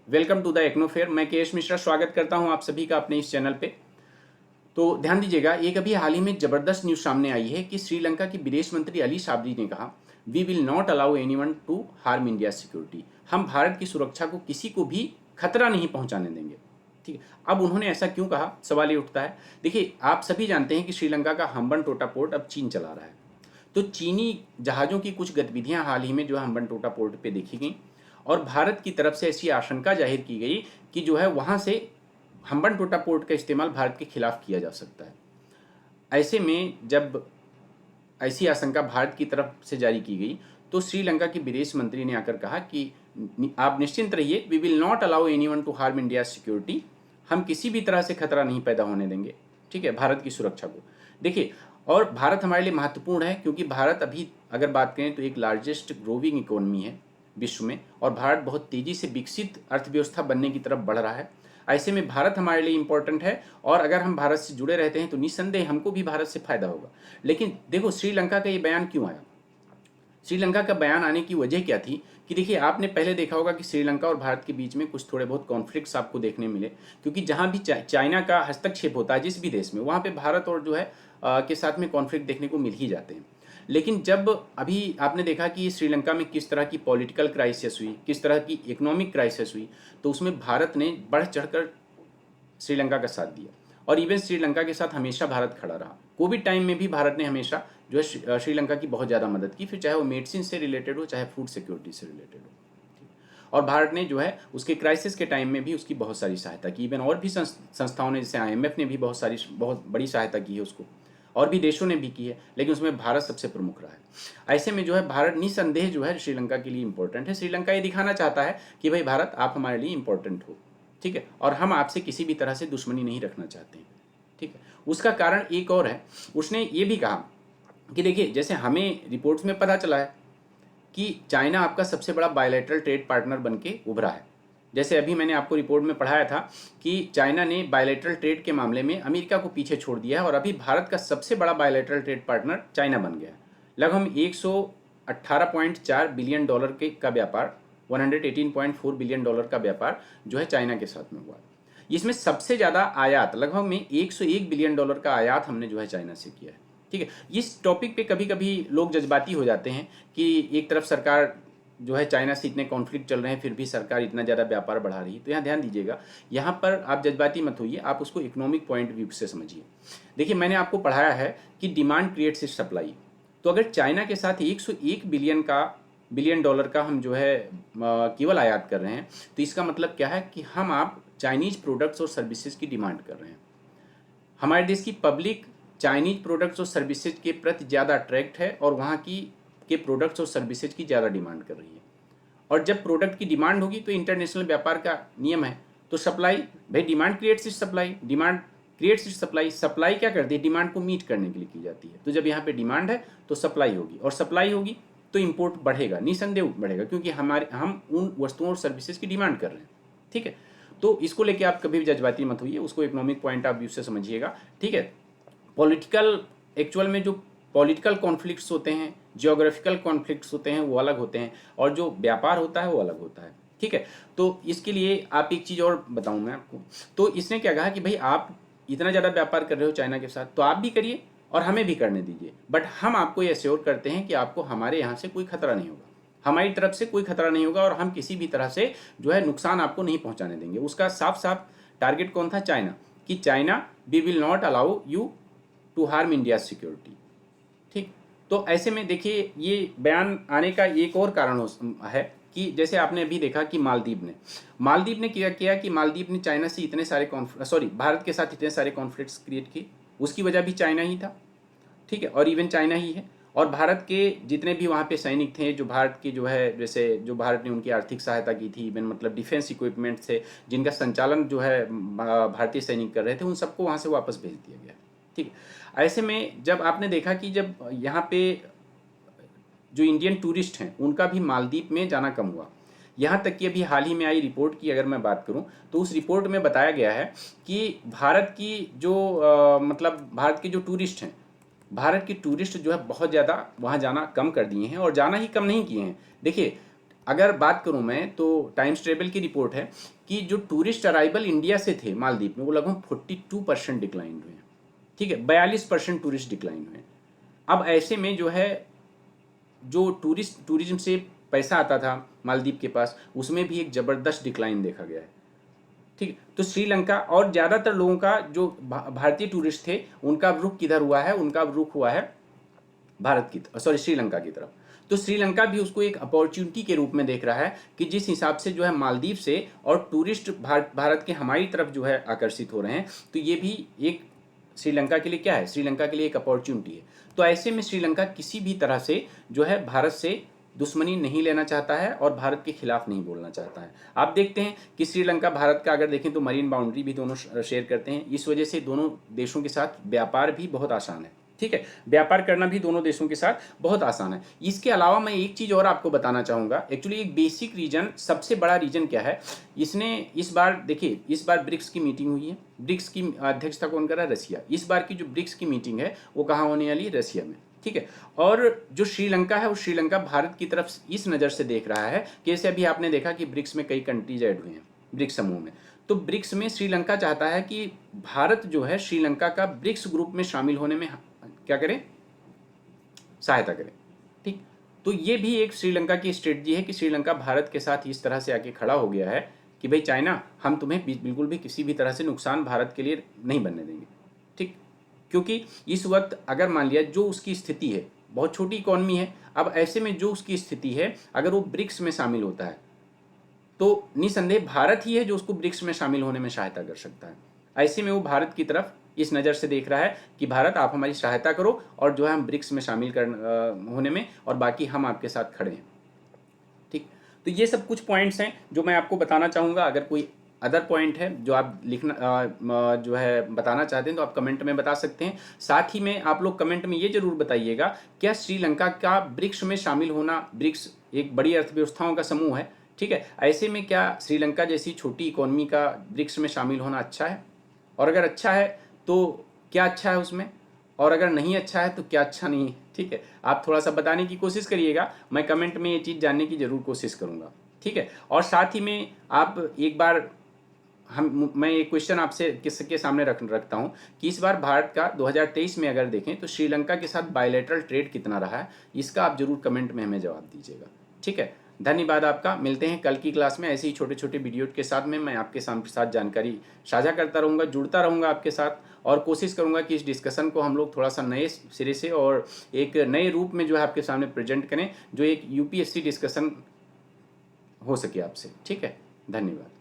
Welcome to the एक्नोफेयर। मैं KS Mishra स्वागत करता हूं आप सभी का अपने इस चैनल पे। तो ध्यान दीजिएगा, एक अभी हाल ही में जबरदस्त न्यूज़ सामने आई है कि श्रीलंका की विदेश मंत्री अली साबरी ने कहा, we will not allow anyone to harm India security. हम भारत की सुरक्षा को किसी को भी खतरा नहीं पहुंचाने देंगे। ठीक है, अब उन्होंने ऐसा क्यों कहा, सवाल ये उठता है। देखिए, आप सभी जानते हैं कि श्रीलंका का हम्बन टोटा पोर्ट अब चीन चला रहा है। तो चीनी जहाज़ों की कुछ गतिविधियां हाल ही में जो है हम्बन टोटा पोर्ट पे देखी गई, और भारत की तरफ से ऐसी आशंका जाहिर की गई कि जो है वहाँ से हम्बन टोटा पोर्ट का इस्तेमाल भारत के खिलाफ किया जा सकता है। ऐसे में जब ऐसी आशंका भारत की तरफ से जारी की गई, तो श्रीलंका के विदेश मंत्री ने आकर कहा कि आप निश्चिंत रहिए, we will not allow anyone to harm India security. हम किसी भी तरह से खतरा नहीं पैदा होने देंगे, ठीक है, भारत की सुरक्षा को। देखिए, और भारत हमारे लिए महत्वपूर्ण है क्योंकि भारत अभी अगर बात करें तो एक लार्जेस्ट ग्रोविंग इकोनॉमी है विश्व में, और भारत बहुत तेज़ी से विकसित अर्थव्यवस्था बनने की तरफ बढ़ रहा है। ऐसे में भारत हमारे लिए इम्पोर्टेंट है, और अगर हम भारत से जुड़े रहते हैं तो निस्संदेह हमको भी भारत से फ़ायदा होगा। लेकिन देखो, श्रीलंका का ये बयान क्यों आया? श्रीलंका का बयान आने की वजह क्या थी कि देखिए, आपने पहले देखा होगा कि श्रीलंका और भारत के बीच में कुछ थोड़े बहुत कॉन्फ्लिक्ट्स आपको देखने मिले, क्योंकि जहाँ भी चाइना का हस्तक्षेप होता है जिस भी देश में, वहाँ पे भारत और जो है के साथ में कॉन्फ्लिक्ट देखने को मिल ही जाते हैं। लेकिन जब अभी आपने देखा कि श्रीलंका में किस तरह की पॉलिटिकल क्राइसिस हुई, किस तरह की इकोनॉमिक क्राइसिस हुई, तो उसमें भारत ने बढ़ चढ़कर श्रीलंका का साथ दिया, और इवन श्रीलंका के साथ हमेशा भारत खड़ा रहा। कोविड टाइम में भी भारत ने हमेशा जो है श्रीलंका की बहुत ज़्यादा मदद की, फिर चाहे वो मेडिसिन से रिलेटेड हो, चाहे फूड सिक्योरिटी से रिलेटेड हो। और भारत ने जो है उसके क्राइसिस के टाइम में भी उसकी बहुत सारी सहायता की। इवन और भी संस्थाओं ने, जैसे IMF ने भी बहुत बड़ी सहायता की है उसको, और भी देशों ने भी की है, लेकिन उसमें भारत सबसे प्रमुख रहा है। ऐसे में जो है भारत निसंदेह जो है श्रीलंका के लिए इंपॉर्टेंट है। श्रीलंका ये दिखाना चाहता है कि भाई भारत, आप हमारे लिए इंपॉर्टेंट हो, ठीक है, और हम आपसे किसी भी तरह से दुश्मनी नहीं रखना चाहते हैं, ठीक है। उसका कारण एक और है, उसने ये भी कहा कि देखिए, जैसे हमें रिपोर्ट्स में पता चला है कि चाइना आपका सबसे बड़ा बायलैटरल ट्रेड पार्टनर बन के उभरा है। जैसे अभी मैंने आपको रिपोर्ट में पढ़ाया था कि चाइना ने बायलैटरल ट्रेड के मामले में अमेरिका को पीछे छोड़ दिया है, और अभी भारत का सबसे बड़ा बायलैटरल ट्रेड पार्टनर चाइना बन गया है। लगभग 118.4 बिलियन डॉलर के का व्यापार, 118.4 बिलियन डॉलर का व्यापार जो है चाइना के साथ में हुआ है। इसमें सबसे ज़्यादा आयात, लगभग में 101 बिलियन डॉलर का आयात हमने जो है चाइना से किया है, ठीक है। इस टॉपिक पे कभी कभी लोग जज्बाती हो जाते हैं कि एक तरफ सरकार जो है चाइना से इतने कॉन्फ्लिक्ट चल रहे हैं, फिर भी सरकार इतना ज़्यादा व्यापार बढ़ा रही है। तो यहाँ ध्यान दीजिएगा, यहाँ पर आप जज्बाती मत होइए, आप उसको इकोनॉमिक पॉइंट व्यू से समझिए। देखिए, मैंने आपको पढ़ाया है कि डिमांड क्रिएट्स सप्लाई। तो अगर चाइना के साथ 101 बिलियन डॉलर का हम जो है केवल आयात कर रहे हैं, तो इसका मतलब क्या है कि हम आप चाइनीज प्रोडक्ट्स और सर्विसेज की डिमांड कर रहे हैं। हमारे देश की पब्लिक चाइनीज प्रोडक्ट्स और सर्विसेज के प्रति ज़्यादा अट्रैक्ट है, और वहाँ की के प्रोडक्ट्स और सर्विसेज की ज़्यादा डिमांड कर रही है। और जब प्रोडक्ट की डिमांड होगी तो इंटरनेशनल व्यापार का नियम है, तो सप्लाई, भाई demand creates is supply, demand creates is supply. Supply क्या करती है? डिमांड को मीट करने के लिए की जाती है। तो जब यहाँ पे डिमांड है तो सप्लाई होगी, और सप्लाई होगी तो इम्पोर्ट बढ़ेगा, निसंदेह बढ़ेगा, क्योंकि हम उन वस्तुओं और सर्विसेज की डिमांड कर रहे हैं, ठीक है। तो इसको लेके आप कभी भी जज्बाती मत होइए, उसको इकोनॉमिक पॉइंट ऑफ व्यू से समझिएगा, ठीक है। पॉलिटिकल, एक्चुअल में जो पॉलिटिकल कॉन्फ्लिक्ट्स होते हैं, जियोग्राफिकल कॉन्फ्लिक्ट्स होते हैं, वो अलग होते हैं, और जो व्यापार होता है वो अलग होता है, ठीक है। तो इसके लिए आप एक चीज़ और बताऊं मैं आपको। तो इसने क्या कहा कि भाई आप इतना ज़्यादा व्यापार कर रहे हो चाइना के साथ, तो आप भी करिए और हमें भी करने दीजिए, बट हम आपको ये एश्योर करते हैं कि आपको हमारे यहाँ से कोई खतरा नहीं होगा, हमारी तरफ से कोई खतरा नहीं होगा, और हम किसी भी तरह से जो है नुकसान आपको नहीं पहुँचाने देंगे। उसका साफ साफ टारगेट कौन था? चाइना, कि China, we will not allow you to harm India security, ठीक। तो ऐसे में देखिए, ये बयान आने का एक और कारण है कि जैसे आपने अभी देखा कि मालदीव ने क्या किया कि मालदीव ने चाइना से इतने सारे भारत के साथ इतने सारे कॉन्फ्लिक्ट्स क्रिएट किए, उसकी वजह भी चाइना ही था, ठीक है, और इवन चाइना ही है। और भारत के जितने भी वहाँ पे सैनिक थे, जो भारत के जो है, जैसे जो भारत ने उनकी आर्थिक सहायता की थी, इवन मतलब डिफेंस इक्विपमेंट से जिनका संचालन जो है भारतीय सैनिक कर रहे थे, उन सबको वहाँ से वापस भेज दिया गया, ठीक। ऐसे में जब आपने देखा कि जब यहाँ पे जो इंडियन टूरिस्ट हैं उनका भी मालदीव में जाना कम हुआ, यहाँ तक कि अभी हाल ही में आई रिपोर्ट की अगर मैं बात करूँ तो उस रिपोर्ट में बताया गया है कि भारत की जो मतलब भारत के जो टूरिस्ट हैं, भारत के टूरिस्ट जो है बहुत ज़्यादा वहाँ जाना कम कर दिए हैं, और जाना ही कम नहीं किए हैं। देखिए, अगर बात करूं मैं तो टाइम्स ट्रेवल की रिपोर्ट है कि जो टूरिस्ट अराइवल इंडिया से थे मालदीव में वो लगभग 42% डिक्लाइन हुए हैं। ठीक है, 42% टूरिस्ट डिक्लाइन हुए हैं। अब ऐसे में जो है जो टूरिज्म से पैसा आता था मालदीव के पास उसमें भी एक ज़बरदस्त डिक्लाइन देखा गया है। ठीक है, तो श्रीलंका और ज़्यादातर लोगों का जो भारतीय टूरिस्ट थे उनका रुख किधर हुआ है, उनका रुख हुआ है भारत की सॉरी श्रीलंका की तरफ। तो श्रीलंका भी उसको एक अपॉर्चुनिटी के रूप में देख रहा है कि जिस हिसाब से जो है मालदीव से और टूरिस्ट भारत के हमारी तरफ जो है आकर्षित हो रहे हैं, तो ये भी एक श्रीलंका के लिए क्या है, श्रीलंका के लिए एक अपॉर्चुनिटी है। तो ऐसे में श्रीलंका किसी भी तरह से जो है भारत से दुश्मनी नहीं लेना चाहता है और भारत के खिलाफ नहीं बोलना चाहता है। आप देखते हैं कि श्रीलंका भारत का अगर देखें तो मरीन बाउंड्री भी दोनों शेयर करते हैं, इस वजह से दोनों देशों के साथ व्यापार भी बहुत आसान है। ठीक है, व्यापार करना भी दोनों देशों के साथ बहुत आसान है। इसके अलावा मैं एक चीज़ और आपको बताना चाहूँगा, एक्चुअली एक बेसिक रीजन, सबसे बड़ा रीजन क्या है, इसने इस बार देखिए, इस बार ब्रिक्स की मीटिंग हुई है, ब्रिक्स की अध्यक्षता कौन कर रहा है, रसिया। इस बार की जो ब्रिक्स की मीटिंग है वो कहाँ होने वाली है, रसिया में। ठीक है, और जो श्रीलंका है वो श्रीलंका भारत की तरफ इस नज़र से देख रहा है कि जैसे अभी आपने देखा कि ब्रिक्स में कई कंट्रीज ऐड हुए हैं ब्रिक्स समूह में, तो ब्रिक्स में श्रीलंका चाहता है कि भारत जो है श्रीलंका का ब्रिक्स ग्रुप में शामिल होने में क्या करें, सहायता करें। ठीक, तो ये भी एक श्रीलंका की स्ट्रेटजी है कि श्रीलंका भारत के साथ इस तरह से आके खड़ा हो गया है कि भाई चाइना, हम तुम्हें बिल्कुल भी किसी भी तरह से नुकसान भारत के लिए नहीं बनने देंगे। ठीक, क्योंकि इस वक्त अगर मान लिया जो उसकी स्थिति है, बहुत छोटी इकॉनमी है, अब ऐसे में जो उसकी स्थिति है अगर वो ब्रिक्स में शामिल होता है तो निसंदेह भारत ही है जो उसको ब्रिक्स में शामिल होने में सहायता कर सकता है। ऐसे में वो भारत की तरफ इस नज़र से देख रहा है कि भारत आप हमारी सहायता करो और जो है हम ब्रिक्स में शामिल होने में, और बाकी हम आपके साथ खड़े हैं। ठीक, तो ये सब कुछ पॉइंट्स हैं जो मैं आपको बताना चाहूँगा। अगर कोई अदर पॉइंट है जो आप लिखना जो है बताना चाहते हैं तो आप कमेंट में बता सकते हैं। साथ ही में आप लोग कमेंट में ये जरूर बताइएगा, क्या श्रीलंका का ब्रिक्स में शामिल होना, ब्रिक्स एक बड़ी अर्थव्यवस्थाओं का समूह है, ठीक है, ऐसे में क्या श्रीलंका जैसी छोटी इकोनॉमी का ब्रिक्स में शामिल होना अच्छा है, और अगर अच्छा है तो क्या अच्छा है उसमें, और अगर नहीं अच्छा है तो क्या अच्छा नहीं है। ठीक है, आप थोड़ा सा बताने की कोशिश करिएगा, मैं कमेंट में ये चीज़ जानने की ज़रूर कोशिश करूँगा। ठीक है, और साथ ही में आप एक बार मैं एक क्वेश्चन आपसे किसके सामने रखता हूँ कि इस बार भारत का 2023 में अगर देखें तो श्रीलंका के साथ बायलैटरल ट्रेड कितना रहा है, इसका आप जरूर कमेंट में हमें जवाब दीजिएगा। ठीक है, धन्यवाद आपका। मिलते हैं कल की क्लास में ऐसे ही छोटे छोटे वीडियो के साथ में मैं आपके साथ जानकारी साझा करता रहूँगा, जुड़ता रहूँगा आपके साथ, और कोशिश करूँगा कि इस डिस्कशन को हम लोग थोड़ा सा नए सिरे से और एक नए रूप में जो है आपके सामने प्रेजेंट करें, जो एक यूपीएससी डिस्कशन हो सके आपसे। ठीक है, धन्यवाद।